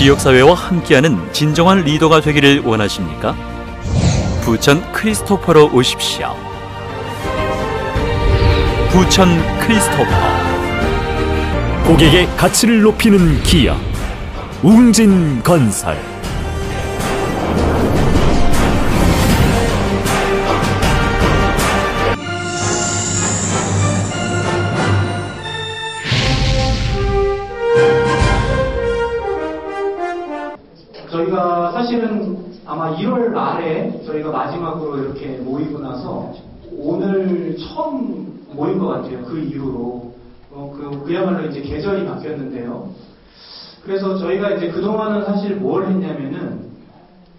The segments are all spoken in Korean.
지역사회와 함께하는 진정한 리더가 되기를 원하십니까? 부천 크리스토퍼로 오십시오. 부천 크리스토퍼. 고객의 가치를 높이는 기업 웅진건설. 저희가 사실은 아마 1월 말에 저희가 마지막으로 이렇게 모이고 나서 오늘 처음 모인 것 같아요. 그 이후로. 그야말로 이제 계절이 바뀌었는데요. 그래서 저희가 이제 그동안은 사실 뭘 했냐면은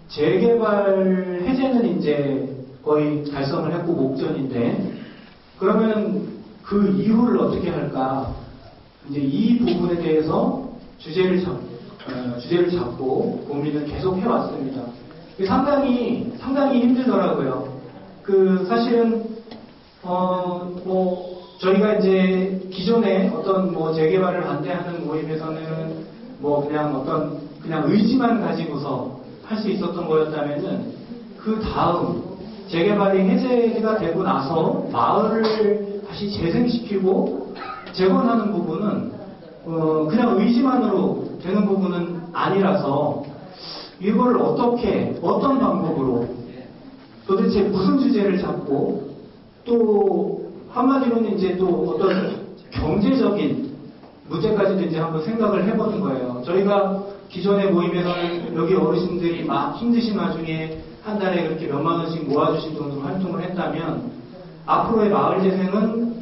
재개발 해제는 이제 거의 달성을 했고 목전인데, 그러면 그 이후를 어떻게 할까? 이제 이 부분에 대해서 주제를 잡고 고민을 계속 해왔습니다. 상당히 힘들더라고요. 사실은 저희가 이제 기존에 어떤 재개발을 반대하는 모임에서는 그냥 의지만 가지고서 할 수 있었던 거였다면은, 그 다음 재개발이 해제가 되고 나서 마을을 다시 재생시키고 재건하는 부분은 그냥 의지만으로 되는 부분은 아니라서, 이걸 어떤 방법으로, 도대체 무슨 주제를 잡고, 또 한마디로는 이제 또 어떤 경제적인 문제까지도 이제 한번 생각을 해보는 거예요. 저희가 기존의 모임에서는 여기 어르신들이 막 힘드신 와중에 한 달에 그렇게 몇만 원씩 모아주실 정도로 활동을 했다면, 앞으로의 마을 재생은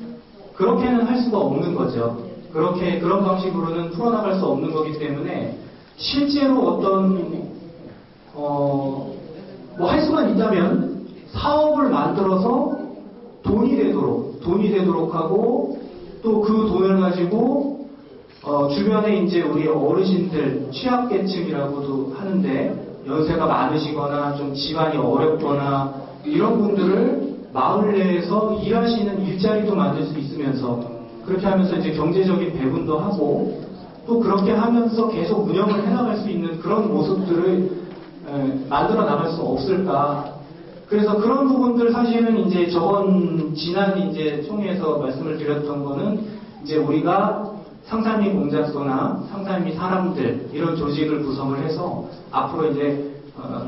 그렇게는 할 수가 없는 거죠. 그런 방식으로는 풀어나갈 수 없는 거기 때문에, 실제로 할 수만 있다면 사업을 만들어서 돈이 되도록 하고, 또 그 돈을 가지고 주변에 이제 우리 어르신들, 취약계층이라고도 하는데, 연세가 많으시거나 좀 집안이 어렵거나 이런 분들을 마을 내에서 일하시는 일자리도 만들 수 있으면서, 그렇게 하면서 이제 경제적인 배분도 하고, 또 그렇게 하면서 계속 운영을 해나갈 수 있는 그런 모습들을 만들어 나갈 수 없을까. 그래서 그런 부분들, 사실은 이제 지난 이제 총회에서 말씀을 드렸던 거는, 이제 우리가 상산리 공작소나 상산리 사람들, 이런 조직을 구성을 해서 앞으로 이제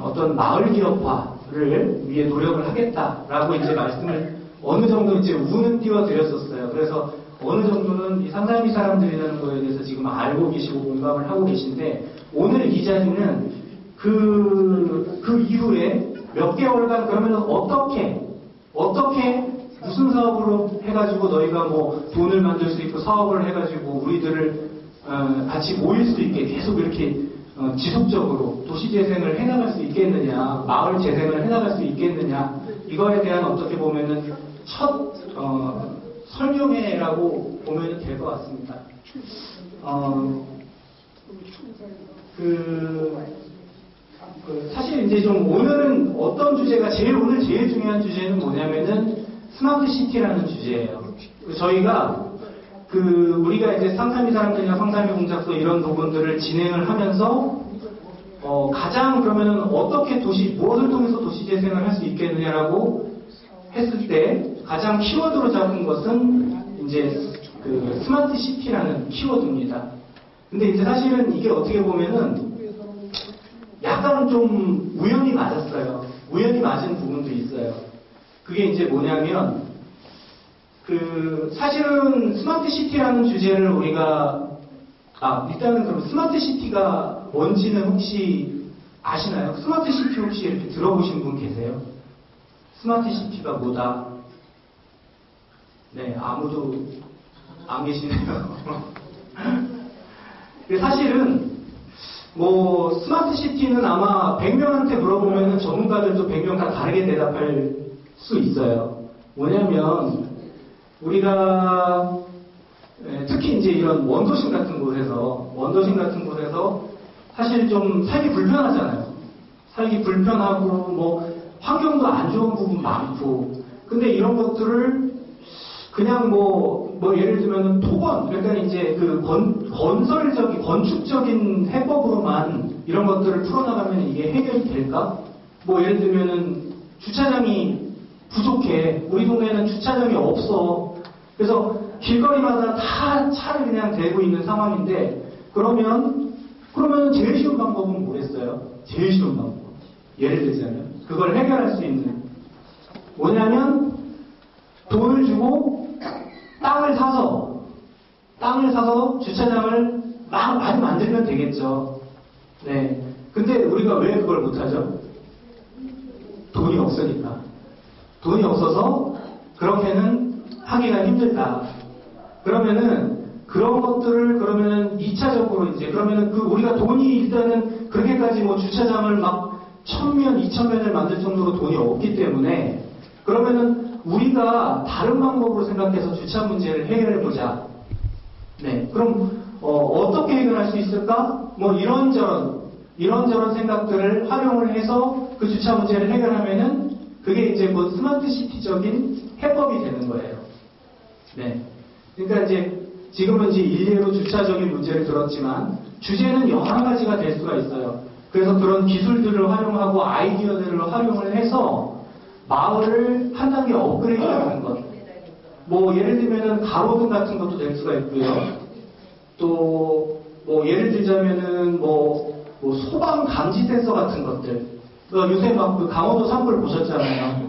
어떤 마을 기업화를 위해 노력을 하겠다라고 이제 말씀을 어느 정도 이제 우는 띄워드렸었어요. 그래서 어느 정도는 이 상산리 사람들이라는 거에 대해서 지금 알고 계시고 공감을 하고 계신데, 오늘 이 자리는 그 이후에 몇 개월간 그러면 어떻게 무슨 사업으로 해가지고 너희가 돈을 만들 수 있고 사업을 해가지고 우리들을 같이 모일 수 있게 계속 이렇게 지속적으로 도시 재생을 해나갈 수 있겠느냐, 마을 재생을 해나갈 수 있겠느냐, 이거에 대한 어떻게 보면은 첫 설명회라고 보면 될 것 같습니다. 사실 이제 좀 오늘은 어떤 주제가 오늘 제일 중요한 주제는 뭐냐면은 스마트 시티라는 주제예요. 저희가 우리가 이제 상산리 사람들이나 상산리 공작소 이런 부분들을 진행을 하면서 가장 그러면은 어떻게 무엇을 통해서 도시 재생을 할 수 있겠느냐라고 했을 때 가장 키워드로 잡은 것은 이제 스마트 시티라는 키워드입니다. 근데 이제 사실은 이게 어떻게 보면은 약간 좀 우연히 맞았어요. 우연히 맞은 부분도 있어요. 그게 이제 뭐냐면, 사실은 스마트 시티라는 주제를 우리가, 일단은 그럼 스마트 시티가 뭔지는 혹시 아시나요? 스마트 시티 혹시 이렇게 들어보신 분 계세요? 스마트 시티가 뭐다? 네, 아무도 안 계시네요. 사실은, 스마트 시티는 아마 100명한테 물어보면은 전문가들도 100명 다 다르게 대답할 수 있어요. 뭐냐면, 우리가, 특히 이제 이런 원도심 같은 곳에서 사실 좀 살기 불편하잖아요. 살기 불편하고, 환경도 안 좋은 부분 많고, 근데 이런 것들을 그냥 뭐 예를 들면 토건, 그러니까 이제 그 건축적인 해법으로만 이런 것들을 풀어나가면 이게 해결이 될까? 뭐 예를 들면은 주차장이 부족해. 우리 동네에는 주차장이 없어. 그래서 길거리마다 다 차를 그냥 대고 있는 상황인데, 그러면 제일 쉬운 방법은 뭐겠어요? 제일 쉬운 방법. 예를 들자면, 그걸 해결할 수 있는. 뭐냐면, 돈을 주고 땅을 사서 주차장을 막 많이 만들면 되겠죠. 네. 근데 우리가 왜 그걸 못하죠? 돈이 없으니까. 돈이 없어서 그렇게는 하기가 힘들다. 그러면은 그런 것들을 그러면은 2차적으로 이제 그러면은 우리가 돈이 일단은 그렇게까지 뭐 주차장을 막 1000면, 2000면을 만들 정도로 돈이 없기 때문에 그러면은 우리가 다른 방법으로 생각해서 주차 문제를 해결해 보자. 네. 그럼 어떻게 해결할 수 있을까? 뭐 이런저런 생각들을 활용을 해서 그 주차 문제를 해결하면은 그게 이제 뭐 스마트 시티적인 해법이 되는 거예요. 네. 그러니까 이제 지금은 이제 일례로 주차적인 문제를 들었지만 주제는 여러 가지가 될 수가 있어요. 그래서 그런 기술들을 활용하고 아이디어들을 활용을 해서 마을을 한 단계 업그레이드하는 것. 뭐 예를 들면은 가로등 같은 것도 될 수가 있고요. 또 뭐 예를 들자면은 뭐 소방 감지 센서 같은 것들. 요새 막 그 강원도 산불 보셨잖아요.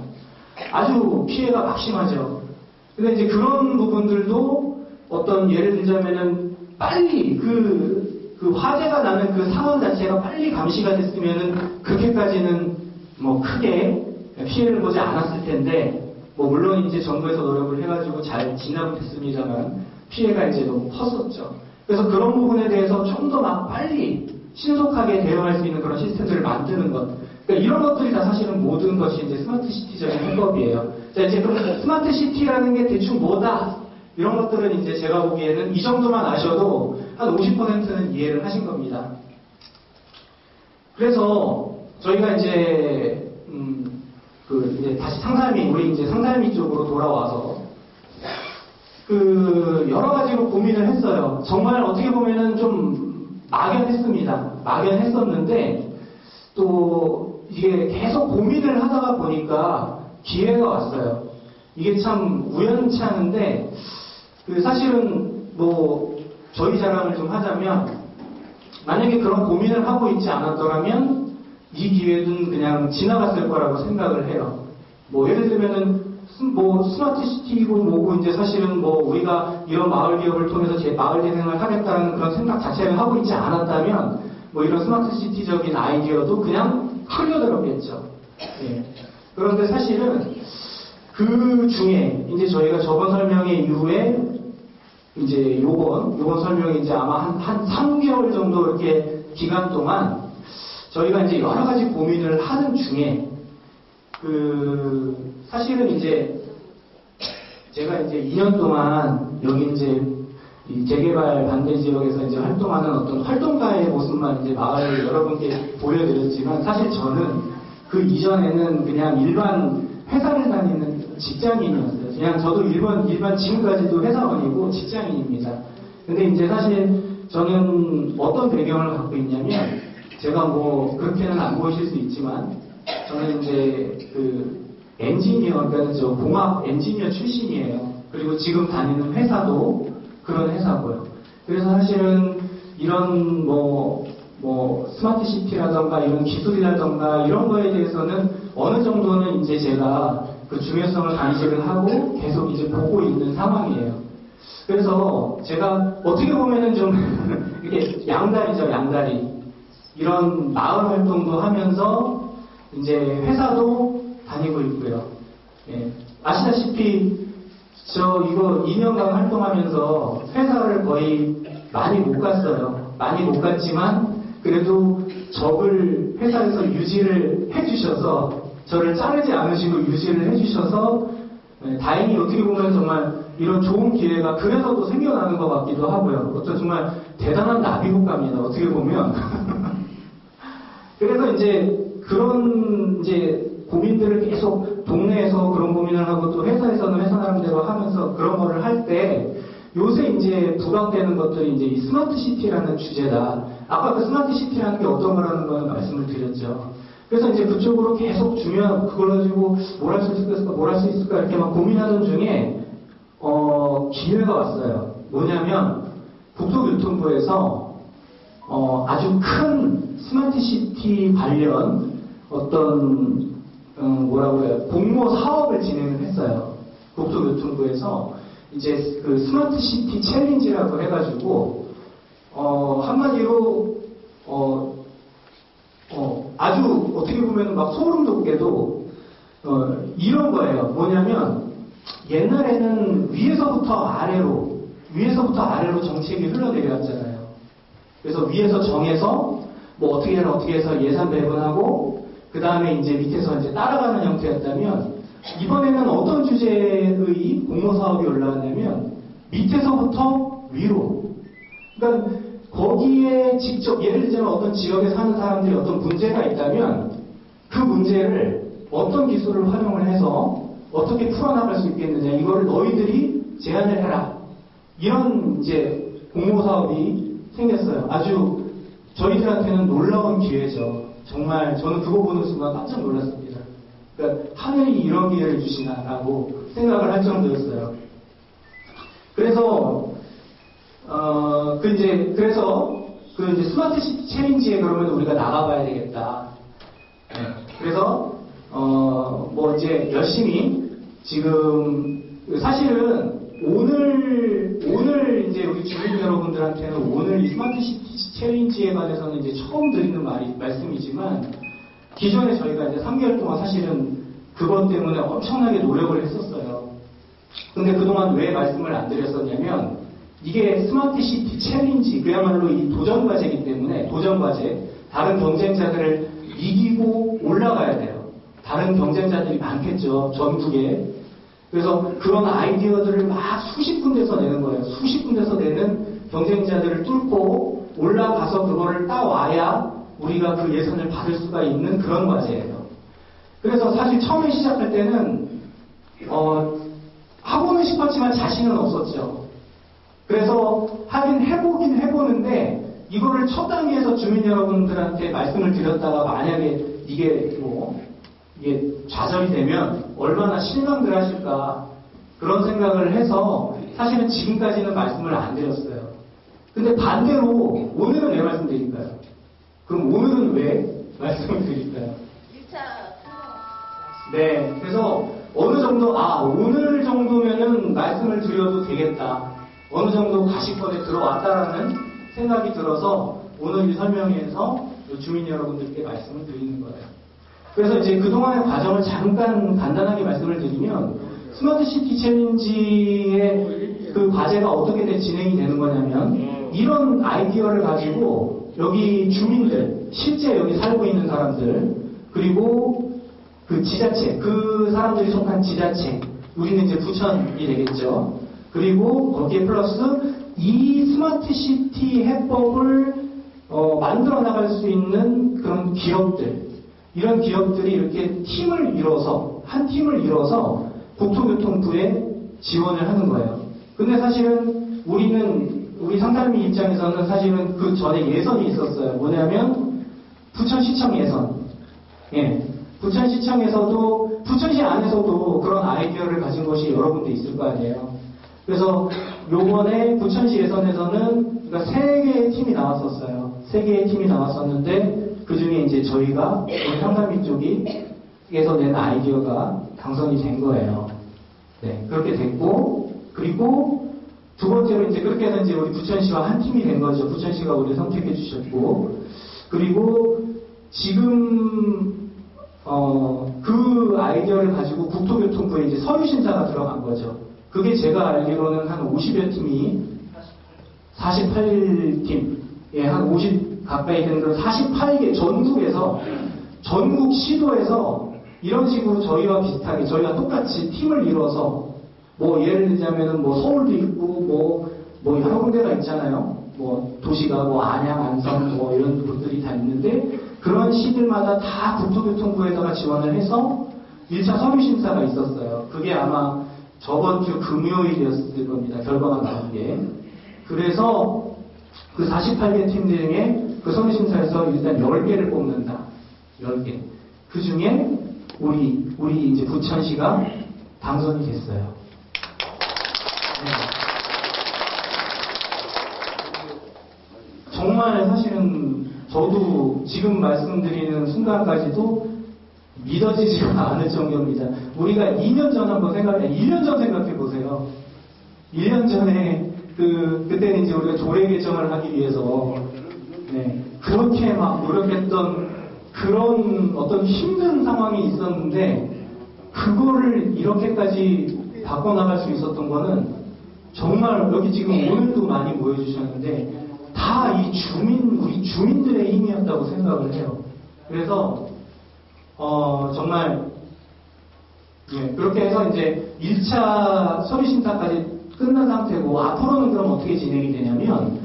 아주 피해가 막심하죠. 근데 이제 그런 부분들도 어떤 예를 들자면은 빨리 그 화재가 나는 그 상황 자체가 빨리 감시가 됐으면은 그렇게까지는 뭐 크게 피해를 보지 않았을 텐데, 뭐 물론 이제 정부에서 노력을 해가지고 잘 진압이 됐습니다만 피해가 이제 너무 컸었죠. 그래서 그런 부분에 대해서 좀 더 막 빨리 신속하게 대응할 수 있는 그런 시스템들을 만드는 것. 그러니까 이런 것들이 다 사실은 모든 것이 이제 스마트 시티적인 해법이에요. 자, 이제 그럼 스마트 시티라는 게 대충 뭐다? 이런 것들은 이제 제가 보기에는 이 정도만 아셔도 한 50%는 이해를 하신 겁니다. 그래서 저희가 이제 이제 다시 우리 이제 상담이 쪽으로 돌아와서 여러 가지로 고민을 했어요. 정말 어떻게 보면은 좀 막연했었는데 또 이게 계속 고민을 하다가 보니까 기회가 왔어요. 이게 참 우연치 않은데 사실은 뭐 저희 자랑을 좀 하자면 만약에 그런 고민을 하고 있지 않았더라면 이 기회는 그냥 지나갔을 거라고 생각을 해요. 뭐 예를 들면은 뭐 스마트 시티고 뭐고 이제 사실은 뭐 우리가 이런 마을 기업을 통해서 제 마을 재생을 하겠다는 그런 생각 자체를 하고 있지 않았다면 뭐 이런 스마트 시티적인 아이디어도 그냥 흘려들었겠죠. 예. 그런데 사실은 그 중에 이제 저희가 저번 설명회 이후에 이제 요번 설명이 이제 아마 한 3개월 정도 이렇게 기간 동안 저희가 이제 여러 가지 고민을 하는 중에 사실은 이제 제가 이제 2년 동안 여기 이제 이 재개발 반대 지역에서 이제 활동하는 어떤 활동가의 모습만 이제 마을 여러분께 보여드렸지만 사실 저는 그 이전에는 그냥 일반 회사를 다니는 직장인이었어요. 그냥 저도 일반 지금까지도 회사원이고 직장인입니다. 근데 이제 사실 저는 어떤 배경을 갖고 있냐면 제가 뭐 그렇게는 안 보이실 수 있지만 저는 이제 엔지니어, 그러니까 저 공학 엔지니어 출신이에요. 그리고 지금 다니는 회사도 그런 회사고요. 그래서 사실은 이런 뭐 스마트 시티라던가 이런 기술이라던가 이런 거에 대해서는 어느 정도는 이제 제가 그 중요성을 간직을 하고 계속 이제 보고 있는 상황이에요. 그래서 제가 어떻게 보면은 좀 이렇게 양다리. 이런 마을 활동도 하면서 이제 회사도 다니고 있고요. 예. 아시다시피 이거 2년간 활동하면서 회사를 거의 많이 못 갔어요. 많이 못 갔지만 그래도 저를 회사에서 유지를 해주셔서 저를 자르지 않으시고 유지를 해주셔서 다행히 어떻게 보면 정말 이런 좋은 기회가 그래서 또 생겨나는 것 같기도 하고요. 어떤 정말 대단한 나비국가입니다. 어떻게 보면. 그래서 이제 그런 이제 고민들을 계속 동네에서 그런 고민을 하고 또 회사에서는 회사 나름대로 하면서 그런 거를 할 때 요새 이제 부각되는 것들이 이제 이 스마트 시티라는 주제다. 아까 그 스마트 시티라는 게 어떤 거라는 걸 말씀을 드렸죠. 그래서 이제 그쪽으로 계속 주면 그걸 가지고 뭘 할 수 있을까 이렇게 막 고민하는 중에 기회가 왔어요. 뭐냐면 국토교통부에서 아주 큰 스마트 시티 관련 어떤 뭐라고 해요? 공모 사업을 진행을 했어요. 국토교통부에서 이제 그 스마트 시티 챌린지라고 해가지고 한마디로 아주 어떻게 보면 막 소름 돋게도 이런 거예요. 뭐냐면 옛날에는 위에서부터 아래로 정책이 흘러내려왔잖아요. 그래서 위에서 정해서 뭐 어떻게 해서 예산 배분하고 그 다음에 이제 밑에서 이제 따라가는 형태였다면 이번에는 어떤 주제의 공모사업이 올라왔냐면 밑에서부터 위로. 그러니까 거기에 직접 예를 들자면 어떤 지역에 사는 사람들이 어떤 문제가 있다면 그 문제를 어떤 기술을 활용을 해서 어떻게 풀어나갈 수 있겠느냐 이거를 너희들이 제안을 해라. 이런 이제 공모사업이 생겼어요. 아주 저희들한테는 놀라운 기회죠. 정말 저는 그거 보는 순간 깜짝 놀랐습니다. 그러니까 하늘이 이런 기회를 주시나라고 생각을 할 정도였어요. 그래서 그 이제 스마트 시티 챌린지에 그러면 우리가 나가봐야 되겠다. 네. 그래서 뭐 이제 열심히 지금 사실은 오늘 이제 우리 주민 여러분들한테는 오늘 이 스마트 시티 챌린지에 관해서는 이제 처음 드리는 말씀이지만 기존에 저희가 이제 3개월 동안 사실은 그것 때문에 엄청나게 노력을 했었어요. 근데 그동안 왜 말씀을 안 드렸었냐면 이게 스마트 시티 챌린지 그야말로 이 도전 과제이기 때문에 도전 과제 다른 경쟁자들을 이기고 올라가야 돼요. 다른 경쟁자들이 많겠죠. 전국에. 그래서 그런 아이디어들을 막 수십 군데서 내는 거예요. 수십 군데서 내는 경쟁자들을 뚫고 올라가서 그거를 따와야 우리가 그 예산을 받을 수가 있는 그런 과제예요. 그래서 사실 처음에 시작할 때는 하고는 싶었지만 자신은 없었죠. 그래서 하긴 해보긴 해보는데 이거를 첫 단계에서 주민 여러분들한테 말씀을 드렸다가 만약에 이게 좌절이 되면 얼마나 실망들 하실까 그런 생각을 해서 사실은 지금까지는 말씀을 안 드렸어요. 근데 반대로 오늘은 왜 말씀드릴까요? 그럼 오늘은 왜 말씀을 드릴까요? 1차 네, 그래서 어느 정도 오늘 정도면은 말씀을 드려도 되겠다. 어느 정도 가시권에 들어왔다라는 생각이 들어서 오늘 이 설명회에서 주민 여러분들께 말씀을 드리는 거예요. 그래서 이제 그동안의 과정을 잠깐 간단하게 말씀을 드리면 스마트 시티 챌린지의 그 과제가 어떻게 진행이 되는 거냐면 이런 아이디어를 가지고 여기 주민들, 실제 여기 살고 있는 사람들, 그리고 그 지자체, 그 사람들이 속한 지자체, 우리는 이제 부천이 되겠죠. 그리고 거기에 플러스 이 스마트 시티 해법을 만들어 나갈 수 있는 그런 기업들, 이런 기업들이 이렇게 한 팀을 이뤄서 국토교통부에 지원을 하는 거예요. 근데 사실은 우리 상담이 입장에서는 사실은 그 전에 예선이 있었어요. 뭐냐면 부천시청 예선. 예. 부천시청에서도, 부천시 안에서도 그런 아이디어를 가진 것이 여러 군데 있을 거 아니에요. 그래서 요번에 부천시 예선에서는 그러니까 3개의 팀이 나왔었어요. 3개의 팀이 나왔었는데 그 중에 이제 저희가 우리 상담이 쪽에서 낸 아이디어가 당선이 된 거예요. 네, 그렇게 됐고, 그리고 두 번째로 이제 그렇게 해서 이제 우리 부천시와 한 팀이 된 거죠. 부천시가 우리 선택해 주셨고, 그리고 지금 그 아이디어를 가지고 국토교통부에 이제 서류審사가 들어간 거죠. 그게 제가 알기로는 한 50여 팀이 48팀, 한 50 가까이 되는 그런 48개 전국 시도에서 이런 식으로 저희와 비슷하게 저희가 똑같이 팀을 이뤄서 뭐 예를 들자면은 뭐 서울도 있고 뭐 여러 군데가 있잖아요. 뭐 도시가 뭐 안양, 안성 뭐 이런 곳들이 다 있는데 그런 시들마다 다 국토교통부에다가 지원을 해서 1차 서류 심사가 있었어요. 그게 아마 저번 주 금요일이었을 겁니다. 결과가 나온 게. 그래서 그 48개 팀 중에 그 서류심사에서 일단 10개를 뽑는다. 10개. 그 중에 우리 이제 부천시가 당선이 됐어요. 네. 정말 사실은 저도 지금 말씀드리는 순간까지도 믿어지지가 않을 정도입니다. 우리가 2년 전 한번 1년 전 생각해 보세요. 1년 전에 그때는 이제 우리가 조례 개정을 하기 위해서 네, 그렇게 막 노력했던 그런 어떤 힘든 상황이 있었는데 그거를 이렇게까지 바꿔나갈 수 있었던 거는 정말 여기 지금 오늘도 많이 모여주셨는데 다 이 우리 주민들의 힘이었다고 생각을 해요. 그래서 정말 예, 그렇게 해서 이제 1차 서류심사까지 끝난 상태고 앞으로는 그럼 어떻게 진행이 되냐면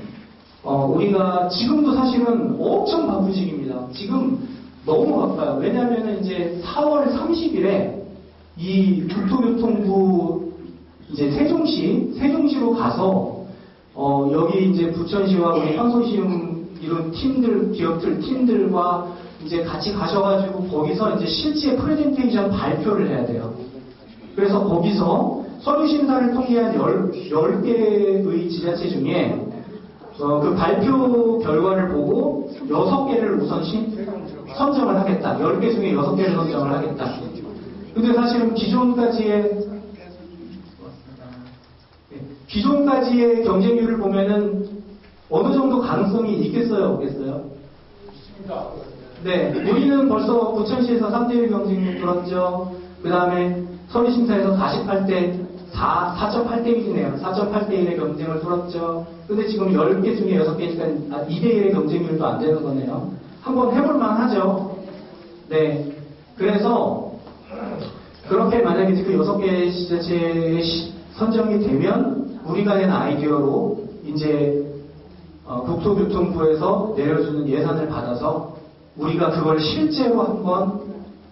우리가 지금도 사실은 엄청 바쁜 시기입니다. 지금 너무 바빠요. 왜냐하면 이제 4월 30일에 이 국토교통부 이제 세종시로 가서 여기 이제 부천시와 우리 컨소시엄 이런 기업들 팀들과 이제 같이 가셔가지고 거기서 이제 실제 프레젠테이션 발표를 해야 돼요. 그래서 거기서 서류심사를 통계한 10개의 지자체 중에 그 발표 결과를 보고 6개를 우선 선정을 하겠다. 10개 중에 6개를 선정을 하겠다. 근데 사실은 기존까지의 경쟁률을 보면은 어느 정도 가능성이 있겠어요? 없겠어요? 네. 우리는 벌써 부천시에서 3대1 경쟁률 뚫었죠. 그 다음에 서류심사에서 4.8대1이네요. 4.8대1의 경쟁을 뚫었죠. 근데 지금 10개 중에 6개니까 2대1의 경쟁률도 안 되는 거네요. 한번 해볼만 하죠. 네. 그래서 그렇게 만약에 그 6개 지자체에 선정이 되면 우리가 낸 아이디어로 이제 국토교통부에서 내려주는 예산을 받아서 우리가 그걸 실제로 한번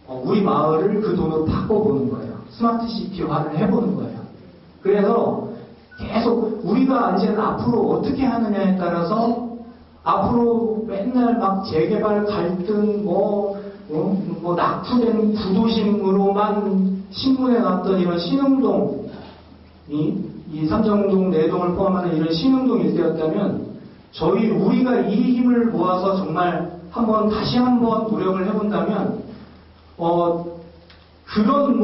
우리 마을을 그 돈으로 바꿔보는 거예요. 스마트시티화를 해보는 거예요. 그래서 계속 우리가 이제 앞으로 어떻게 하느냐에 따라서 앞으로 맨날 막 재개발 갈등 낙후된 부도심으로만 신문에 났던 이런 신흥동 이 삼성동 내동을 포함하는 이런 신흥동 일대였다면 우리가 이 힘을 모아서 정말 다시 한번 노력을 해본다면 그런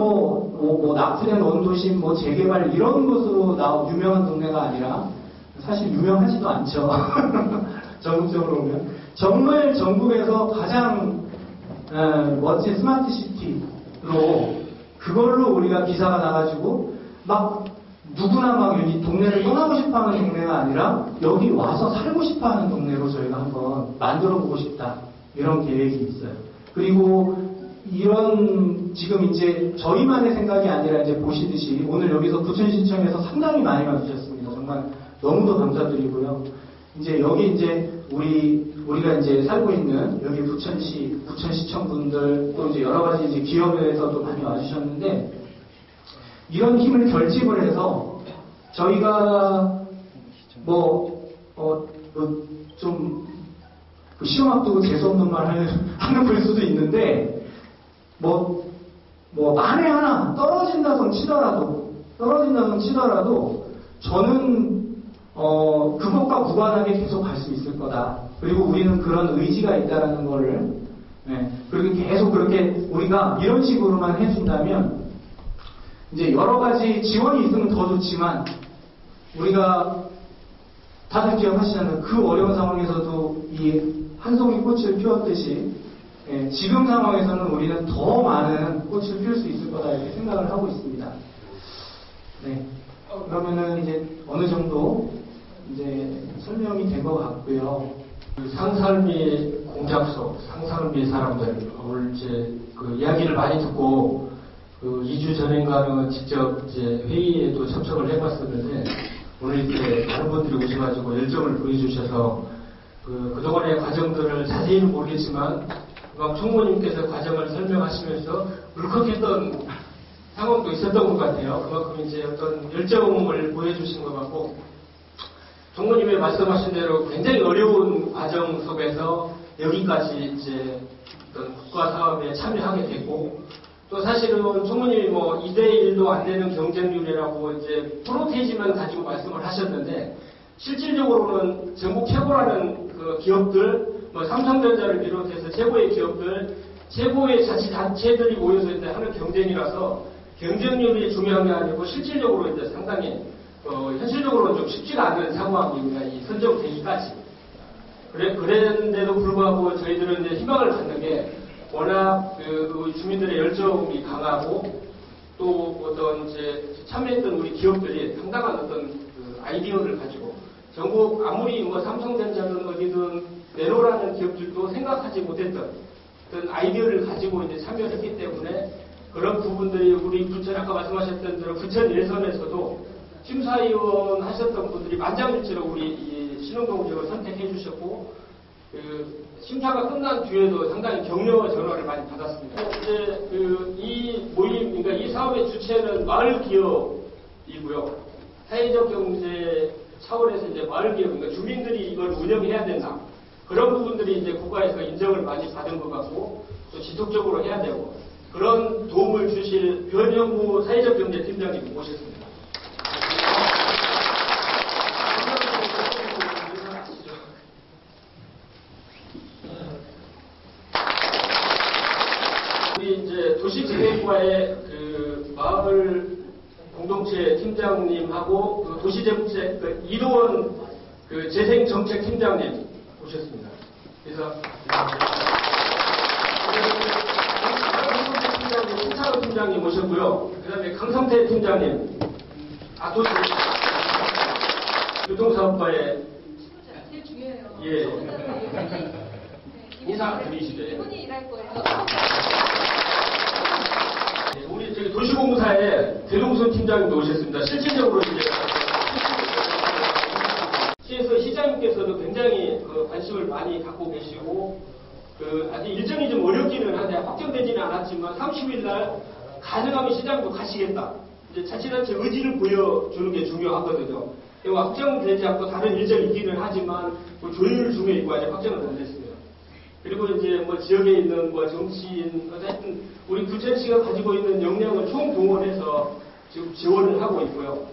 낙후된 원도심 재개발 이런 것으로 유명한 동네가 아니라 사실 유명하지도 않죠. 전국적으로 보면 정말 전국에서 가장 멋진 스마트 시티로 그걸로 우리가 기사가 나가지고 누구나 이 동네를 떠나고 싶어하는 동네가 아니라 여기 와서 살고 싶어하는 동네로 저희가 한번 만들어보고 싶다 이런 계획이 있어요. 그리고 이런 지금 이제 저희만의 생각이 아니라 이제 보시듯이 오늘 여기서 부천시청에서 상당히 많이 와주셨습니다. 정말 너무도 감사드리고요. 이제 여기 이제 우리가 이제 살고 있는 여기 부천시청 분들 또 이제 여러 가지 이제 기업에서도 많이 와주셨는데 이런 힘을 결집을 해서 저희가 좀 시험 앞두고 재수없는 말 하는 걸 수도 있는데 만에 하나 떨어진다선 치더라도 저는 그것과 무관하게 계속 갈 수 있을 거다. 그리고 우리는 그런 의지가 있다라는 거를 그리고 계속 그렇게 우리가 이런 식으로만 해준다면 이제 여러 가지 지원이 있으면 더 좋지만 우리가 다들 기억하시잖아요. 그 어려운 상황에서도 이 한 송이 꽃을 피웠듯이 지금 상황에서는 우리는 더 많은 꽃을 피울 수 있을 거다 이렇게 생각을 하고 있습니다. 네. 그러면은 이제 어느 정도 이제 설명이 된 것 같고요. 상설미 공작소, 상설미 사람들 오늘 이제 그 이야기를 많이 듣고 2주 전인가는 직접 이제 회의에도 참석을 해봤었는데 오늘 이렇게 다른 분들이 오셔가지고 열정을 보여주셔서 그동안의 과정들을 자세히는 모르겠지만 총무님께서 과정을 설명하시면서 울컥했던 상황도 있었던 것 같아요. 그만큼 이제 어떤 열정을 보여주신 것 같고, 총무님이 말씀하신 대로 굉장히 어려운 과정 속에서 여기까지 이제 어떤 국가 사업에 참여하게 됐고, 또 사실은 총무님이 뭐 2대1도 안 되는 경쟁률이라고 이제 프로테이지만 가지고 말씀을 하셨는데, 실질적으로는 전국 최고라는 그 기업들, 뭐 삼성전자를 비롯해서 최고의 기업들, 최고의 자치단체들이 모여서 이제 하는 경쟁이라서 경쟁률이 중요한 게 아니고 실질적으로 이제 상당히 현실적으로는 좀 쉽지가 않은 상황입니다. 이 선정되기까지. 그랬는데도 불구하고 저희들은 이제 희망을 갖는 게 워낙 그 주민들의 열정이 강하고 또 어떤 이제 참여했던 우리 기업들이 상당한 어떤 그 아이디어를 가지고 전국 아무리 뭐 삼성전자든 어디든 내놓으라는 기업들도 생각하지 못했던 어떤 아이디어를 가지고 이제 참여를 했기 때문에 그런 부분들이 우리 부천 아까 말씀하셨던 대로 부천 예선에서도 심사위원 하셨던 분들이 만장일치로 우리 이 신흥동 지역을 선택해 주셨고 그 심사가 끝난 뒤에도 상당히 격려 전화를 많이 받았습니다. 이제 이 모임, 그러니까 이 사업의 주체는 마을 기업이고요. 사회적 경제 차원에서 이제 마을 기업, 그러니까 주민들이 이걸 운영해야 된다. 그런 부분들이 이제 국가에서 인정을 많이 받은 것 같고 또 지속적으로 해야 되고 그런 도움을 주실 변영무 사회적 경제 팀장님 모셨습니다. 우리 이제 도시재생과의 그 마을 공동체 팀장님하고 그 도시정책 그 이도원 그 재생정책 팀장님 오셨습니다. 그래서 홍차로 팀장님 오셨고요. 그다음에 강성태 팀장님, 도시 교통사업과의 제일 중요해요. 예. 인사 드리시죠. 이분이 일할 거예요. 우리 저기 도시공사의 대동순 팀장님도 오셨습니다. 실질적으로 이제 시에서 시장님께서도 굉장히 관심을 많이 갖고 계시고 아직 일정이 좀 어렵기는 한데 확정되지는 않았지만 30일 날 가능하면 시장도 가시겠다. 이제 자치단체 의지를 보여주는 게 중요하거든요. 확정되지 않고 다른 일정이 있기는 하지만 조율 중에 있고 아직 확정은 안 됐습니다. 그리고 이제 뭐 지역에 있는 뭐 정치인, 어쨌든 우리 부천시가 가지고 있는 역량을 총동원해서 지금 지원을 하고 있고요.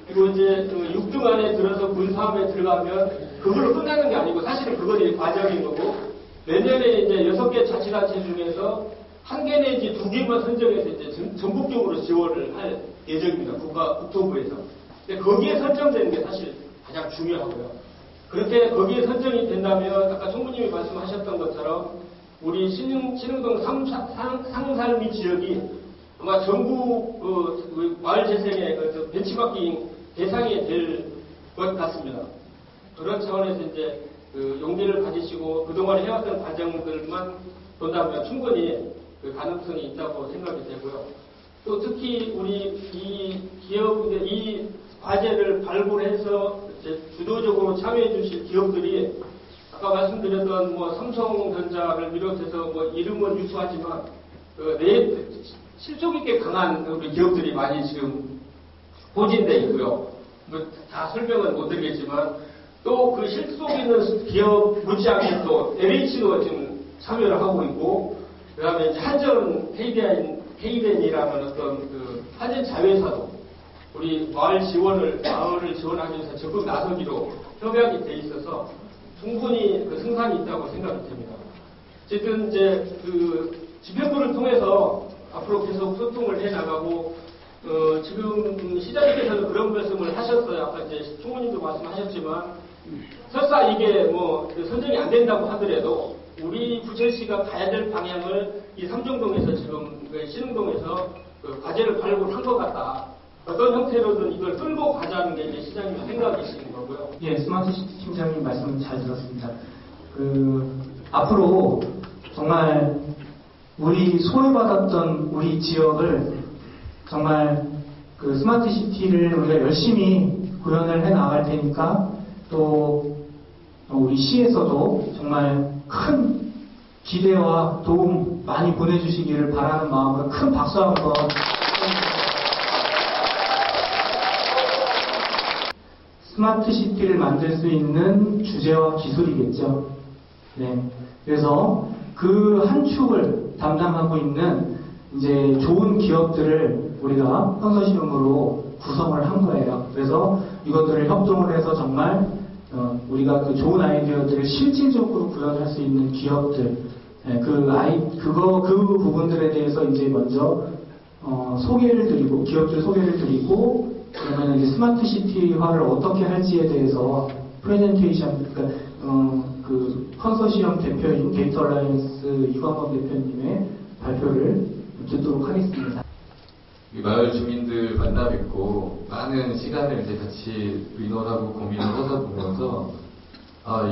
그리고 이제 6등 안에 들어서 군사업에 들어가면 그걸로 끝나는 게 아니고 사실은 그것이 과정인 거고 내년에 이제 6개 자치단체 중에서 1개 내지 2개만 선정해서 이제 전국적으로 지원을 할 예정입니다. 국토부에서. 근데 거기에 설정되는 게 사실 가장 중요하고요. 그렇게 거기에 설정이 된다면 아까 총무님이 말씀하셨던 것처럼 우리 신흥동 상살미 지역이 아마 전국 마을 재생의 벤치마킹 대상이 될 것 같습니다. 그런 차원에서 이제 용기를 가지시고 그동안 해왔던 과정들만 본다면 충분히 가능성이 있다고 생각이 되고요. 또 특히 우리 이 기업, 이 과제를 발굴해서 이제 주도적으로 참여해 주실 기업들이 아까 말씀드렸던 뭐 삼성전자를 비롯해서 뭐 이름은 유수하지만 실속 있게 강한 우리 기업들이 많이 지금 포진되어 있고요. 뭐 다 설명은 못 드리겠지만 또 그 실속 있는 기업 못지않게 또 LH도 지금 참여를 하고 있고 그 다음에 이제 한전 헤이덴이라는 어떤 그 한전 자회사도 우리 마을을 지원하기 위해서 적극 나서기로 협약이 돼 있어서 충분히 그 승산이 있다고 생각이 됩니다. 어쨌든 이제 그 집행부를 통해서 앞으로 계속 소통을 해 나가고 지금 시장님께서는 그런 말씀을 하셨어요. 아까 이제 총무님도 말씀하셨지만 설사 이게 뭐 선정이 안 된다고 하더라도 우리 부천시가 가야 될 방향을 이 삼정동에서 지금 신흥동에서 과제를 발굴한 것 같다. 어떤 형태로든 이걸 끌고 가자는 게 이제 시장님 생각이신 거고요. 예, 스마트시티 팀장님 말씀 잘 들었습니다. 앞으로 정말 우리 소외받았던 우리 지역을 정말 그 스마트시티를 우리가 열심히 구현을 해 나갈 테니까 또 우리 시에서도 정말 큰 기대와 도움 많이 보내주시기를 바라는 마음으로 큰 박수 한번 스마트 시티를 만들 수 있는 주제와 기술이겠죠. 네. 그래서 그 한 축을 담당하고 있는 이제 좋은 기업들을 우리가 컨소시엄으로 구성을 한 거예요. 그래서 이것들을 협동을 해서 정말 우리가 그 좋은 아이디어들을 실질적으로 구현할 수 있는 기업들, 그 부분들에 대해서 이제 먼저 소개를 드리고, 기업들 소개를 드리고, 그러면 이제 스마트 시티화를 어떻게 할지에 대해서 프레젠테이션, 그러니까 그 컨소시엄 대표인 데이터 얼라이언스 이광범 대표님의 발표를 듣도록 하겠습니다. 이 마을 주민들 만나 뵙고 많은 시간을 이제 같이 의논하고 고민을 하다 보면서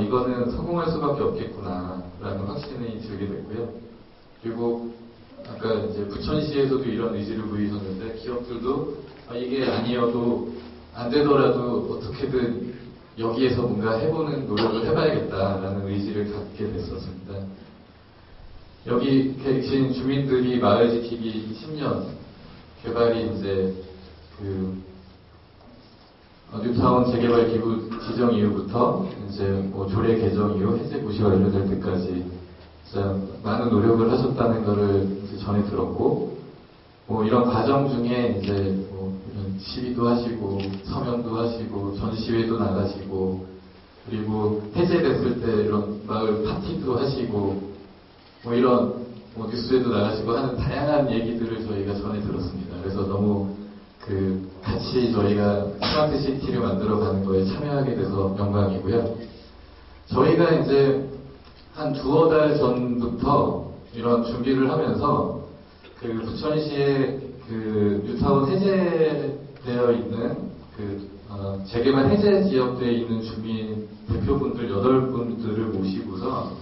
이거는 성공할 수밖에 없겠구나라는 확신이 들게 됐고요. 그리고 아까 이제 부천시에서도 이런 의지를 보이셨는데 기업들도 이게 아니어도 안 되더라도 어떻게든 여기에서 뭔가 해보는 노력을 해봐야겠다라는 의지를 갖게 됐었습니다. 여기 계신 주민들이 마을 지키기 10년 개발이 이제 뉴타운 재개발 기구 지정 이후부터 이제 뭐 조례 개정 이후 해제 고시가 완료될 때까지 진짜 많은 노력을 하셨다는 것을 이제 전해 들었고, 뭐 이런 과정 중에 이제 뭐 이런 시위도 하시고 서명도 하시고 전시회도 나가시고, 그리고 해제됐을 때 이런 마을 파티도 하시고 뭐 이런 뭐 뉴스에도 나가시고 하는 다양한 얘기들을 저희가 전해 들었습니다. 그래서 너무 같이 저희가 스마트 시티를 만들어가는 거에 참여하게 돼서 영광이고요. 저희가 이제 한 두어 달 전부터 이런 준비를 하면서 부천시에 뉴타운 해제되어 있는 재개발 해제 지역대에 있는 주민 대표분들 8분들을 모시고서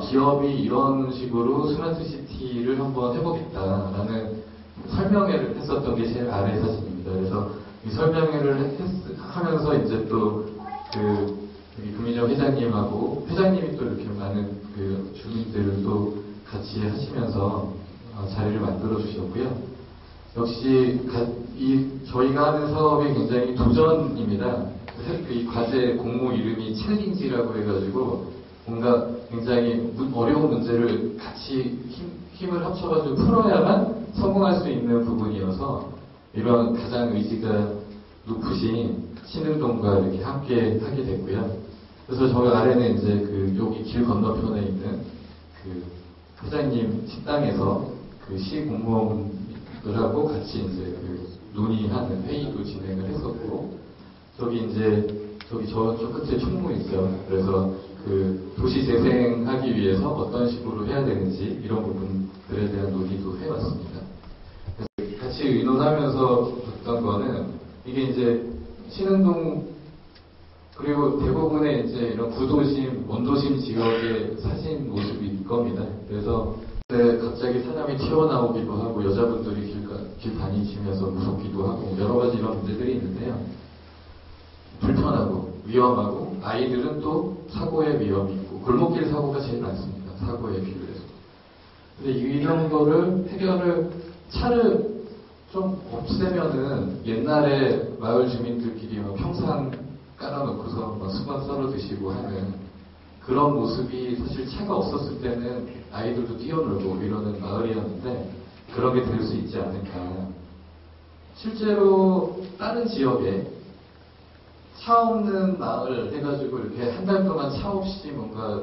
기업이 이런 식으로 스마트 시티를 한번 해보겠다라는 설명회를 했었던 게 제일 아래 사진입니다. 그래서 이 설명회를 하면서 이제 또 여기 구민정 회장님하고 회장님이 또 이렇게 많은 주민들을 또 같이 하시면서 자리를 만들어 주셨고요. 역시 저희가 하는 사업이 굉장히 도전입니다. 이 과제 공모 이름이 챌린지라고 해가지고 뭔가 굉장히 어려운 문제를 같이 힘을 합쳐가지고 풀어야만 성공할 수 있는 부분이어서 이런 가장 의지가 높으신 신흥동과 이렇게 함께 하게 됐고요. 그래서 저희 아래는 이제 여기 길 건너편에 있는 회장님 식당에서 시 공무원들하고 같이 이제 논의하는 회의도 진행을 했었고, 저기 저 끝에 총무 있어요. 그래서 도시 재생하기 위해서 어떤 식으로 해야 되는지 이런 부분들에 대한 논의도 해왔습니다. 그래서 같이 의논하면서 봤던 거는 이게 이제 신흥동 그리고 대부분의 이제 이런 구도심, 원도심 지역의 사진 모습일 겁니다. 그래서 갑자기 사람이 튀어나오기도 하고 여자분들이 길 다니시면서 무섭기도 하고 여러 가지 이런 문제들이 있는데요. 불편하고 위험하고 아이들은 또 사고의 위험이 있고 골목길 사고가 제일 많습니다. 사고에 비교해서. 근데 이런 거를 차를 좀 없애면은 옛날에 마을 주민들끼리 평상 깔아놓고서 수건 썰어 드시고 하는 그런 모습이 사실 차가 없었을 때는 아이들도 뛰어놀고 이러는 마을이었는데 그런 게 될 수 있지 않을까. 실제로 다른 지역에 차 없는 마을 해가지고 이렇게 한 달 동안 차 없이 뭔가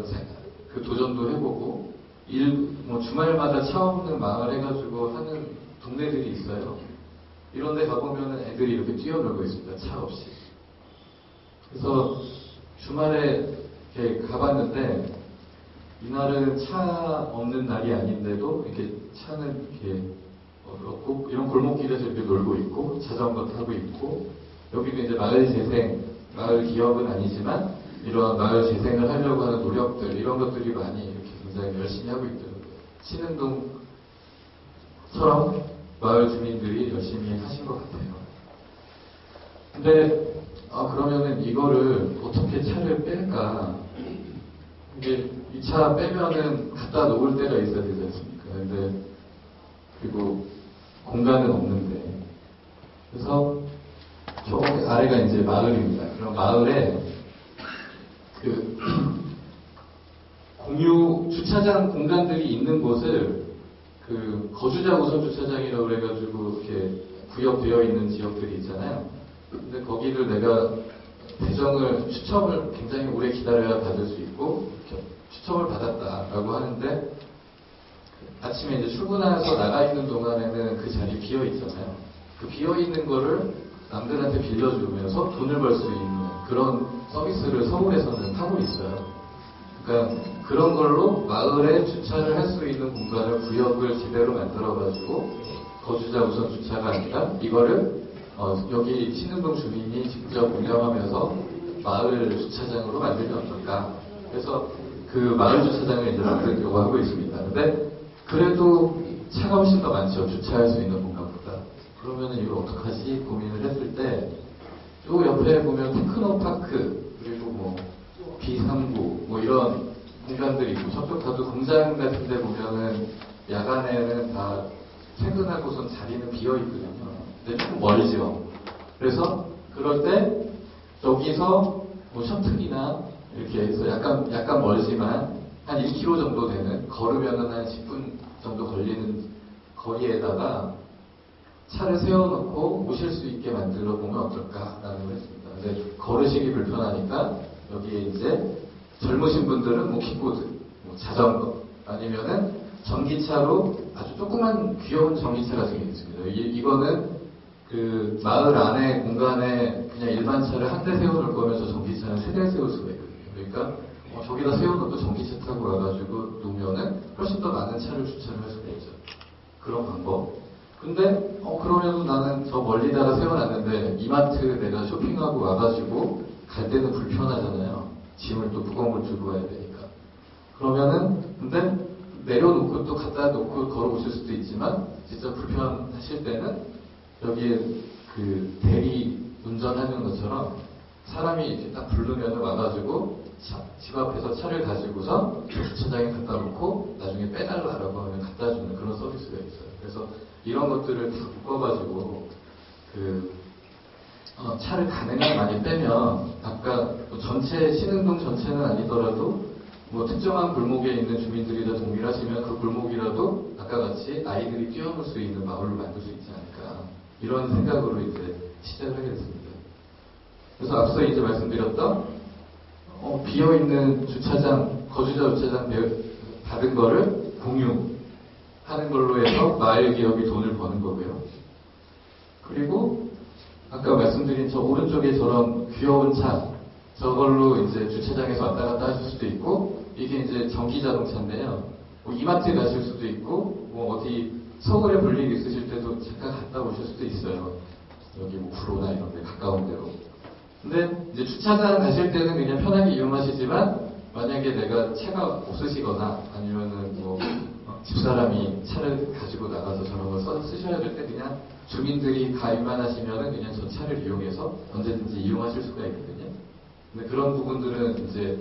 도전도 해보고 주말마다 차 없는 마을 해가지고 하는 동네들이 있어요. 이런 데 가보면 애들이 이렇게 뛰어놀고 있습니다. 차 없이. 그래서 주말에 이렇게 가봤는데 이날은 차 없는 날이 아닌데도 이렇게 차는 이렇게 없고 이런 골목길에서 이렇게 놀고 있고 자전거 타고 있고 여기도 이제 마을 재생, 마을 기업은 아니지만 이런 마을 재생을 하려고 하는 노력들 이런 것들이 많이 이렇게 굉장히 열심히 하고 있더라고요. 신흥동처럼 마을 주민들이 열심히 하신 것 같아요. 근데 그러면은 이거를 어떻게 차를 뺄까? 이게 이 차 빼면은 갖다 놓을 데가 있어야 되지 않습니까? 근데 그리고 공간은 없는데 그래서 저 아래가 이제 마을입니다. 그럼 마을에 그 공유 주차장 공간들이 있는 곳을 그 거주자 우선 주차장이라고 그래가지고 이렇게 구역되어 있는 지역들이 있잖아요. 근데 거기를 내가 추첨을 굉장히 오래 기다려야 받을 수 있고 추첨을 받았다라고 하는데 아침에 이제 출근해서 나가 있는 동안에는 그 자리 비어 있잖아요. 그 비어 있는 거를 남들한테 빌려주면서 돈을 벌 수 있는 그런 서비스를 서울에서는 하고 있어요. 그러니까 그런 걸로 마을에 주차를 할 수 있는 공간을 구역을 제대로 만들어가지고 거주자 우선 주차가 아니라 이거를 여기 신흥동 주민이 직접 운영하면서 마을 주차장으로 만들면 어떨까. 그래서 그 마을 주차장을 이제 만들려고 하고 있습니다. 근데 그래도 차가 훨씬 더 많죠. 주차할 수 있는 공간보다. 그러면은 이걸 어떡하지 고민을 했을 때 요 옆에 보면 테크노파크 그리고 뭐 B3구 뭐 이런 공간들이 있고 저쪽 가도 공장 같은 데 보면은 야간에는 다 퇴근하고선 자리는 비어 있거든요. 근데 조금 멀죠. 그래서 그럴 때 여기서 뭐 셔틀이나 이렇게 해서 약간 멀지만 한 1km 정도 되는 걸으면은 한 10분 정도 걸리는 거리에다가 차를 세워놓고 오실 수 있게 만들어 보면 어떨까라는 걸 했습니다. 근데 걸으시기 불편하니까 여기에 이제 젊으신 분들은 뭐 킥보드, 뭐 자전거 아니면은 전기차로 아주 조그만 귀여운 전기차 같은 게 있습니다. 이거는 그 마을 안에 공간에 그냥 일반 차를 한 대 세워놓을 거면 저 전기차는 3대 세울 수가 있거든요. 그러니까 저기다 세워놓고 전기차 타고 와가지고 놓으면은 훨씬 더 많은 차를 주차를 할 수가 있죠. 그런 방법. 근데 그러면 나는 저 멀리다가 세워놨는데 이마트 내가 쇼핑하고 와가지고 갈 때는 불편하잖아요. 짐을 또 무거운 걸 들고 와야 되니까. 그러면은 근데 내려놓고 또 갖다 놓고 걸어오실 수도 있지만 진짜 불편하실 때는 여기에 그 대리 운전하는 것처럼 사람이 이렇게 딱 부르면 와가지고 집 앞에서 차를 가지고서 주차장에 갖다 놓고 나중에 빼달라고 하면 갖다 주는 그런 서비스가 있어요. 그래서 이런 것들을 다 묶어가지고 차를 가능한 많이 빼면 아까 뭐 전체 신흥동 전체는 아니더라도 뭐 특정한 골목에 있는 주민들이 다 동일하시면 그 골목이라도 아까 같이 아이들이 뛰어놀 수 있는 마을로 만들 수 있지 않을까 이런 생각으로 이제 시작을 하게 됐습니다. 그래서 앞서 이제 말씀드렸던 비어있는 주차장 거주자 주차장 받은 거를 공유하는 걸로 해서 마을 기업이 돈을 버는 거고요. 그리고 아까 말씀드린 저 오른쪽에 저런 귀여운 차 저걸로 이제 주차장에서 왔다 갔다 하실 수도 있고 이게 이제 전기 자동차인데요. 뭐 이마트 가실 수도 있고 뭐 어디 서울에 볼 일 있으실 때도 잠깐 갔다 오실 수도 있어요. 여기 뭐 구로나 이런 데 가까운 데로. 근데 이제 주차장 가실 때는 그냥 편하게 이용하시지만 만약에 내가 차가 없으시거나 아니면은 뭐 집사람이 차를 가지고 나가서 저런 걸 쓰셔야 될 때 그냥 주민들이 가입만 하시면은 그냥 저 차를 이용해서 언제든지 이용하실 수가 있거든요. 근데 그런 부분들은 이제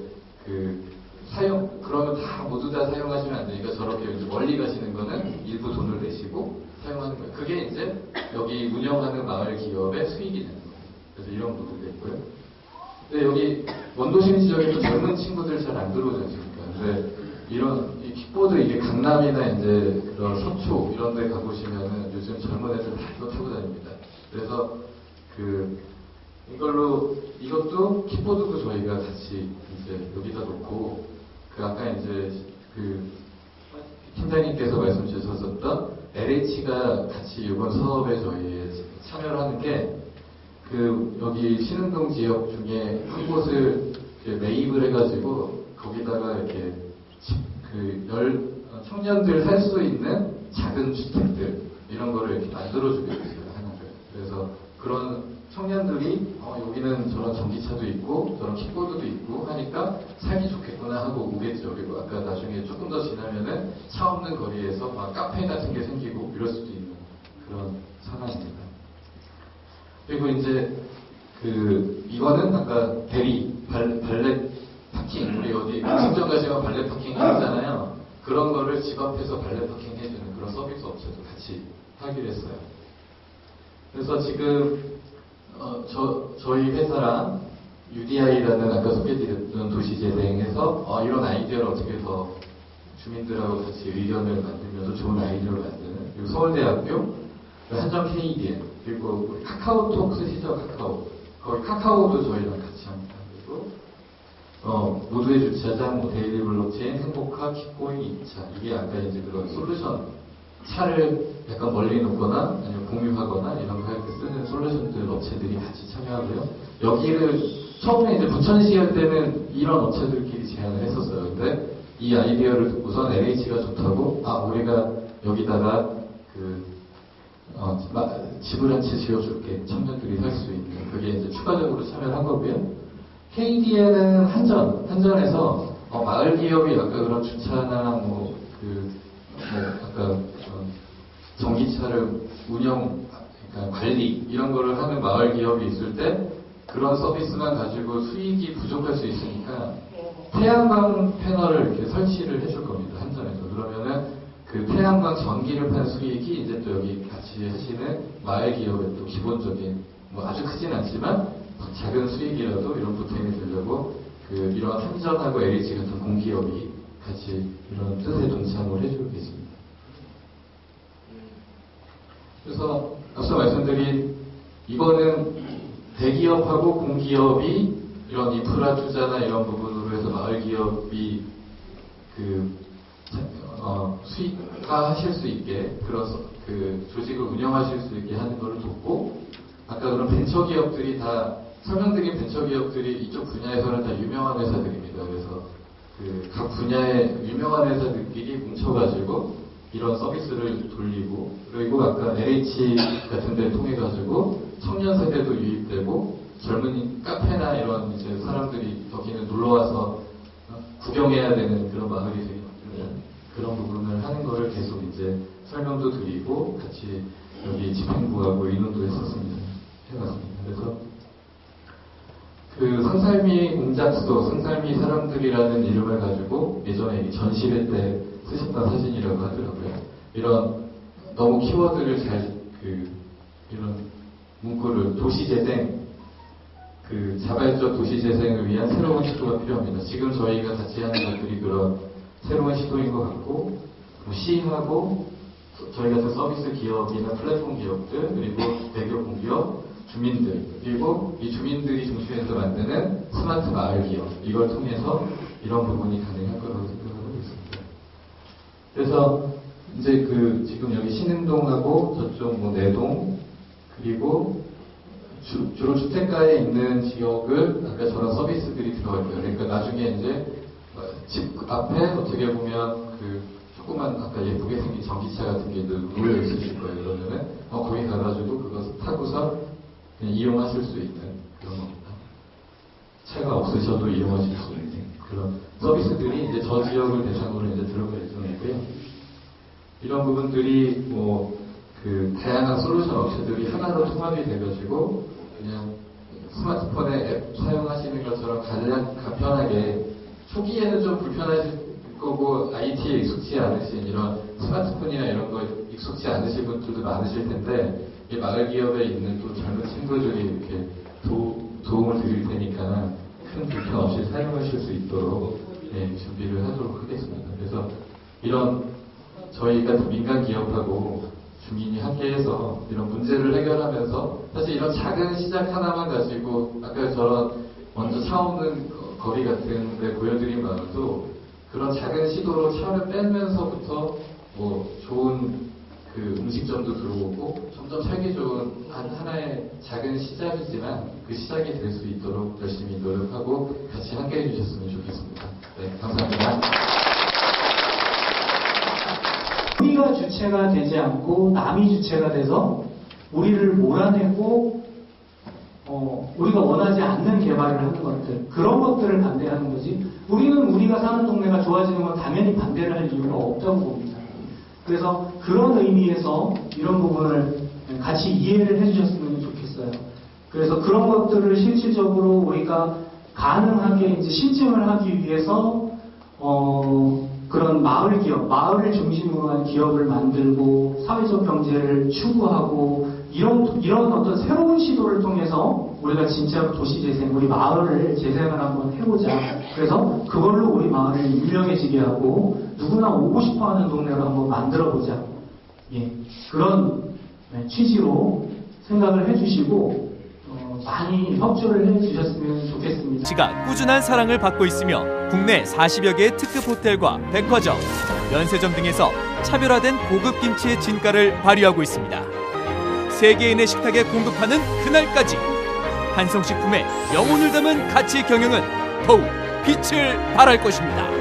그러면 다 모두 다 사용하시면 안 되니까 저렇게 이제 멀리 가시는 거는 일부 돈을 내시고 사용하는 거예요. 그게 이제 여기 운영하는 마을 기업의 수익이 되는 거예요. 그래서 이런 부분도 있고요. 근데 여기 원도심 지역에 또 젊은 친구들 잘 안 들어오지 않습니까? 근데 이 킥보드 이게 강남이나 이제 그런 서초 이런 데 가보시면은 요즘 젊은 애들 다 이거 타고 다닙니다. 그래서 이것도 킥보드도 저희가 같이 이제 여기다 놓고 아까 이제 팀장님께서 말씀 주셨었던 LH가 같이 이번 사업에 저희 참여를 하는 게 여기 신흥동 지역 중에 한 곳을 매입을 해가지고 거기다가 이렇게 청년들 살 수 있는 작은 주택들 이런 거를 이렇게 만들어주고 있어요. 하나를. 그래서 그런 청년들이 여기는 저런 전기차도 있고 저런 킥보드도 있고 하니까 살기 좋겠구나 하고 오겠죠. 그리고 아까 나중에 조금 더 지나면은 차 없는 거리에서 막 카페 같은 게 생기고 이럴 수도 있는 그런 상황입니다. 그리고 이제 이거는 아까 발렛 파킹 우리 어디 직접 가시면 발렛 파킹 하잖아요. 그런 거를 집 앞에서 발렛 파킹 해주는 그런 서비스 업체도 같이 하기로 했어요. 그래서 지금 저희 회사랑 UDI라는 아까 소개드렸던 도시재생에서 이런 아이디어를 어떻게 더 주민들하고 같이 의견을 만들면서 좋은 아이디어를 만드는, 그리고 서울대학교, 한정 KDN, 그리고 우리 카카오톡 쓰시죠? 거기 카카오도 저희랑 같이 합니다. 그리고 모두의 주차장, 데일리 블록체인, 행복화, 킥보잉 2차. 이게 아까 이제 그런 솔루션, 차를 약간 멀리 놓거나 아니면 공유하거나 이런 거 할 때 쓰는 솔루션들 업체들이 같이 참여하고요. 여기를 처음에 이제 부천시 할 때는 이런 업체들끼리 제안을 했었어요. 근데 이 아이디어를 듣고선 LH가 좋다고, 우리가 여기다가 집을 한 채 지어줄게. 청년들이 살 수 있는. 그게 이제 추가적으로 참여를 한 거고요. KDN은 한전에서 마을 기업이 아까 그런 주차나 아까 전기차를 그러니까 관리 이런 거를 하는 마을 기업이 있을 때 그런 서비스만 가지고 수익이 부족할 수 있으니까 태양광 패널을 이렇게 설치를 해줄 겁니다. 한전에서. 그러면은 그 태양광 전기를 파는 수익이 이제 또 여기 같이 하시는 마을 기업의 또 기본적인 아주 크진 않지만 작은 수익이라도 이런 보탬이 되려고 이런 한전하고 LH 같은 공기업이 같이 이런 뜻에 동참을 해주고 계십니다. 그래서 앞서 말씀드린 이거는 대기업하고 공기업이 이런 인프라 투자나 이런 부분으로 해서 마을 기업이 수익화하실 수 있게 그런 조직을 운영하실 수 있게 하는 것을 돕고, 아까 그런 벤처기업들이 다 설명드린 벤처기업들이 이쪽 분야에서는 다 유명한 회사들입니다. 그래서 각 분야의 유명한 회사들끼리 뭉쳐가지고 이런 서비스를 돌리고, 그리고 아까 LH 같은 데 통해가지고 청년 세대도 유입되고 젊은 카페나 이런 이제 사람들이 여기는 놀러와서 구경해야 되는 그런 마을이 되게 만드는 그런 부분을 하는 거를 계속 이제 설명도 드리고 같이 여기 집행부하고 의논도 했었습니다. 해봤습니다. 그래서 상살미 공작소, 상살미 사람들이라는 이름을 가지고 예전에 전시회 때 쓰셨던 사진이라고 하더라고요. 이런 너무 키워드를 이런 문구를 도시재생, 자발적 도시재생을 위한 새로운 시도가 필요합니다. 지금 저희가 같이 하는 것들이 그런 새로운 시도인 것 같고, 시하고 저희 같은 서비스 기업이나 플랫폼 기업들, 그리고 대기업 공기업, 주민들, 그리고 이 주민들이 중심에서 만드는 스마트 마을 기업, 이걸 통해서 이런 부분이 가능할 거라고 생각하고 있습니다. 그래서 이제 지금 여기 신흥동하고 저쪽 내동, 그리고 주로 주택가에 있는 지역을 아까 저런 서비스들이 들어갈 거예요. 그러니까 나중에 이제 집 앞에 어떻게 보면 조그만 아까 예쁘게 생긴 전기차 같은 게 놓여 있으실 거예요. 그러면은 거기 가가지고 그것을 타고서 그냥 이용하실 수 있는 그런 겁니다. 차가 없으셔도 이용하실 수 있는 그런 서비스들이 이제 저 지역을 대상으로 이제 들어갈 예정이고요. 이런 부분들이 다양한 솔루션 업체들이 하나로 통합이 돼가지고 그냥 스마트폰에 앱 사용하시는 것처럼 가장 간편하게, 초기에는 좀 불편하실 거고 IT에 익숙치 않으신 이런 스마트폰이나 이런 거 익숙치 않으신 분들도 많으실 텐데, 이 마을 기업에 있는 또 젊은 친구들이 이렇게 도움을 드릴 테니까 큰 불편 없이 사용하실 수 있도록 준비를 하도록 하겠습니다. 그래서 이런 저희 같은 민간 기업하고 주민이 함께해서 이런 문제를 해결하면서, 사실 이런 작은 시작 하나만 가지고 아까 저런 먼저 차 없는 거리 같은 데 보여드린 마음도 그런 작은 시도로 차를 빼면서부터 좋은 음식점도 들어오고 점점 살기 좋은 하나의 작은 시작이지만 그 시작이 될 수 있도록 열심히 노력하고 같이 함께 해주셨으면 좋겠습니다. 네, 감사합니다. 우리가 주체가 되지 않고 남이 주체가 돼서 우리를 몰아내고 우리가 원하지 않는 개발을 하는 것들, 그런 것들을 반대하는 거지, 우리는 우리가 사는 동네가 좋아지는 건 당연히 반대를 할 이유가 없다고 봅니다. 그래서 그런 의미에서 이런 부분을 같이 이해를 해주셨으면 좋겠어요. 그래서 그런 것들을 실질적으로 우리가 가능하게 이제 실증을 하기 위해서 그런 마을 기업, 마을을 중심으로 한 기업을 만들고 사회적 경제를 추구하고 이런 어떤 새로운 시도를 통해서 우리가 진짜로 도시재생, 우리 마을을 재생을 한번 해보자. 그래서 그걸로 우리 마을을 유명해지게 하고 누구나 오고 싶어하는 동네로 한번 만들어보자. 예, 그런 취지로 생각을 해주시고 많이 협조를 해주셨으면 좋겠습니다. 시가 꾸준한 사랑을 받고 있으며 국내 40여 개의 특급 호텔과 백화점, 면세점 등에서 차별화된 고급 김치의 진가를 발휘하고 있습니다. 세계인의 식탁에 공급하는 그날까지 한성식품의 영혼을 담은 가치 경영은 더욱 빛을 발할 것입니다.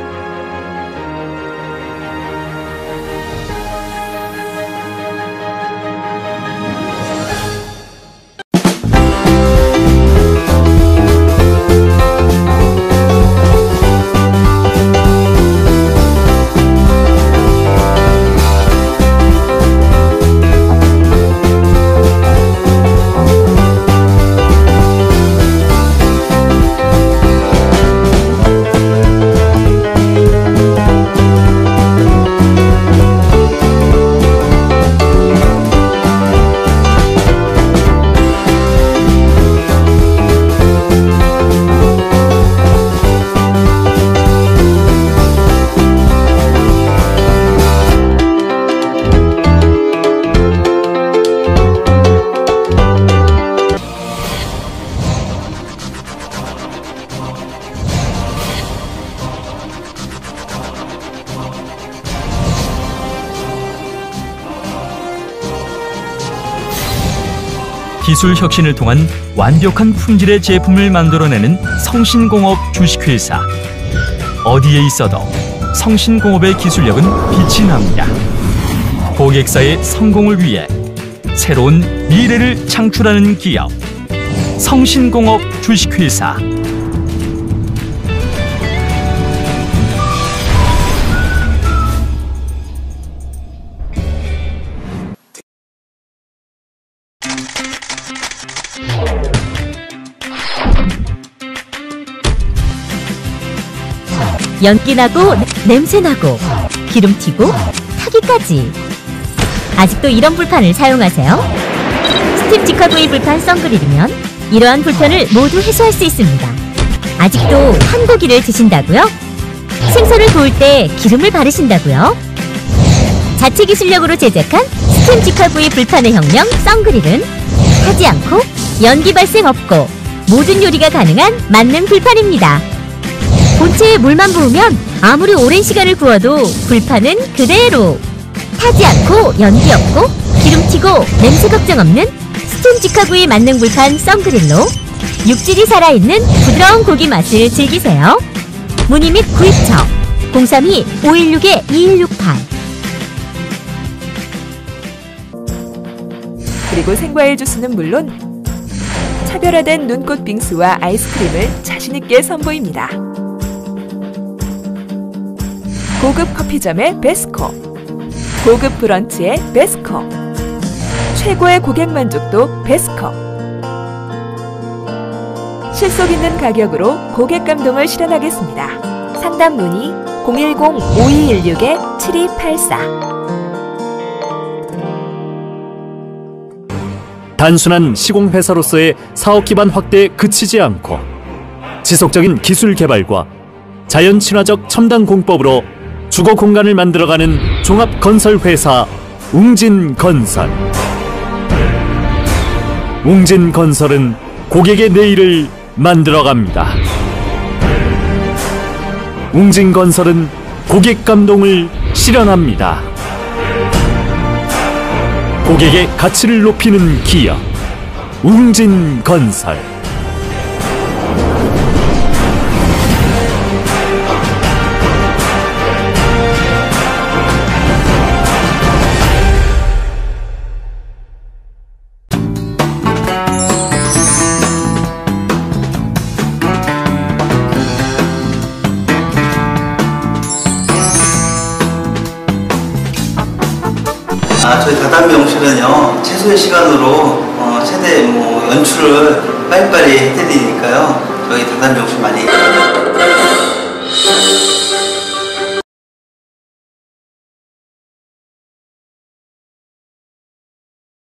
기술 혁신을 통한 완벽한 품질의 제품을 만들어내는 성신공업 주식회사. 어디에 있어도 성신공업의 기술력은 빛이 납니다. 고객사의 성공을 위해 새로운 미래를 창출하는 기업. 성신공업 주식회사. 연기나고 냄새나고 기름튀고 타기까지. 아직도 이런 불판을 사용하세요? 스팀 직화구이 불판 썬그릴이면 이러한 불편을 모두 해소할 수 있습니다. 아직도 한 고기를 드신다고요? 생선을 구울 때 기름을 바르신다고요? 자체 기술력으로 제작한 스팀 직화구이 불판의 혁명 썬그릴은 타지 않고 연기 발생 없고 모든 요리가 가능한 만능 불판입니다. 본체에 물만 부으면 아무리 오랜 시간을 구워도 불판은 그대로. 타지 않고 연기 없고 기름튀고 냄새 걱정 없는 스팀 직화구이 만능 불판 썬그릴로 육질이 살아있는 부드러운 고기 맛을 즐기세요. 문의 및 구입처 032-516-2168. 그리고 생과일 주스는 물론 차별화된 눈꽃 빙수와 아이스크림을 자신있게 선보입니다. 고급 커피점의 베스코, 고급 브런치의 베스코, 최고의 고객 만족도 베스코. 실속 있는 가격으로 고객 감동을 실현하겠습니다. 상담 문의 010-5216-7284. 단순한 시공회사로서의 사업 기반 확대에 그치지 않고 지속적인 기술 개발과 자연 친화적 첨단 공법으로 주거 공간을 만들어가는 종합 건설 회사 웅진건설. 웅진건설은 고객의 내일을 만들어갑니다. 웅진건설은 고객 감동을 실현합니다. 고객의 가치를 높이는 기업 웅진건설. 저희 다단미용실은요 최소의 시간으로 최대 연출을 빨리빨리 해드리니까요 저희 다단미용실 많이